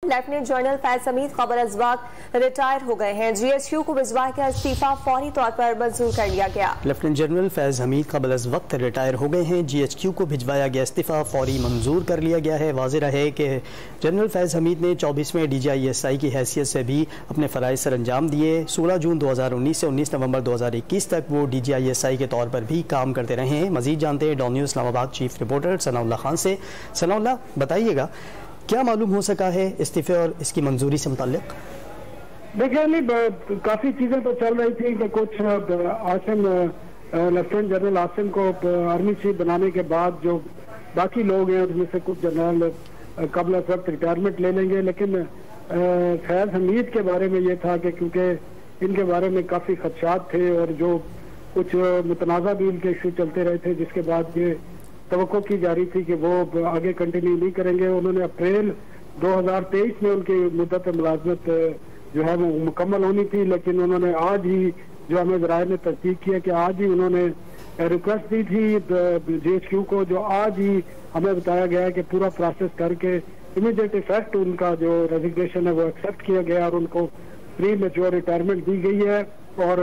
Lieutenant general Faiz Hamid कबल अज वक्त retire हो गए हैं। जीएचक्यू को भिजवाया गया इस्तीफा फौरी तौर पर मंजूर कर लिया गया। लेफ्टिनेंट जनरल फैज हमीद कबल अज वक्त रिटायर हो गए हैं। जीएचक्यू को भिजवाया गया इस्तीफा फौरी मंजूर कर लिया गया है। वाज़ेह रहे कि जनरल फैज हमीद ने 24वें DGISI की हैसियत से भी अपने फ़राइज़ सर अंजाम दिए। 16 जून 2019 से 19 नवंबर 2021 तक वो DGISI के तौर पर भी काम करते रहे हैं। मजीद जानते हैं Dawn news Islamabad chief reporter Sanaullah Khan से। सनाउल्लाह, बताइएगा क्या मालूम हो सका है इस्तीफे और इसकी मंजूरी से मुताल्लिक? देखिए नहीं, काफ़ी चीज़ें तो चल रही थी कि कुछ आसिम लेफ्टिनेंट जनरल आसिम को आर्मी चीफ बनाने के बाद जो बाकी लोग हैं उसमें से कुछ जनरल कबल अज वक्त रिटायरमेंट ले लेंगे, लेकिन फैज हमीद के बारे में ये था कि क्योंकि इनके बारे में काफ़ी खदशात थे और जो कुछ मुतनाज़ा भी इनके इशू चलते रहे थे, जिसके बाद ये तवक्को की जा रही थी कि वो आगे कंटिन्यू नहीं करेंगे। उन्होंने अप्रैल 2023 में उनकी मुद्दत मुलाजमत जो है वो मुकम्मल होनी थी, लेकिन उन्होंने आज ही जो हमें ज़राए ने तस्दीक किया कि आज ही उन्होंने रिक्वेस्ट दी थी GHQ को, जो आज ही हमें बताया गया है कि पूरा प्रोसेस करके इमीडिएट इफेक्ट उनका जो रेजिग्नेशन है वो एक्सेप्ट किया गया और उनको प्री मैच्योर रिटायरमेंट दी गई है। और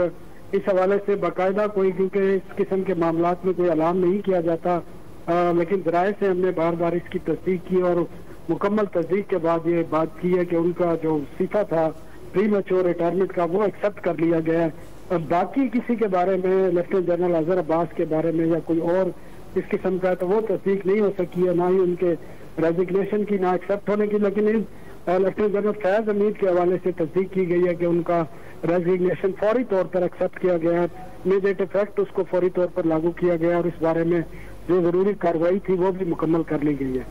इस हवाले से बाकायदा कोई, क्योंकि इस किस्म के मामलात में कोई ऐलान नहीं किया जाता, लेकिन ज़राए से हमने बार बार इसकी तस्दीक की और मुकम्मल तस्दीक के बाद ये बात की है कि उनका जो इस्तीफा था प्री मैच्योर रिटायरमेंट का वो एक्सेप्ट कर लिया गया है। और बाकी किसी के बारे में, लेफ्टिनेंट जनरल अजहर अब्बास के बारे में या कोई और इस किस्म का, तो वो तस्दीक नहीं हो सकी है, ना ही उनके रेजिग्नेशन की, ना एक्सेप्ट होने की। लेकिन लेफ्टिनेंट जनरल फैज हमीद के हवाले से तस्दीक की गई है कि उनका रेजिग्नेशन फौरी तौर पर एक्सेप्ट किया गया है, इमीडिएट इफेक्ट उसको फौरी तौर पर लागू किया गया और इस बारे में जो जरूरी कार्रवाई थी वो भी मुकम्मल कर ली गई है।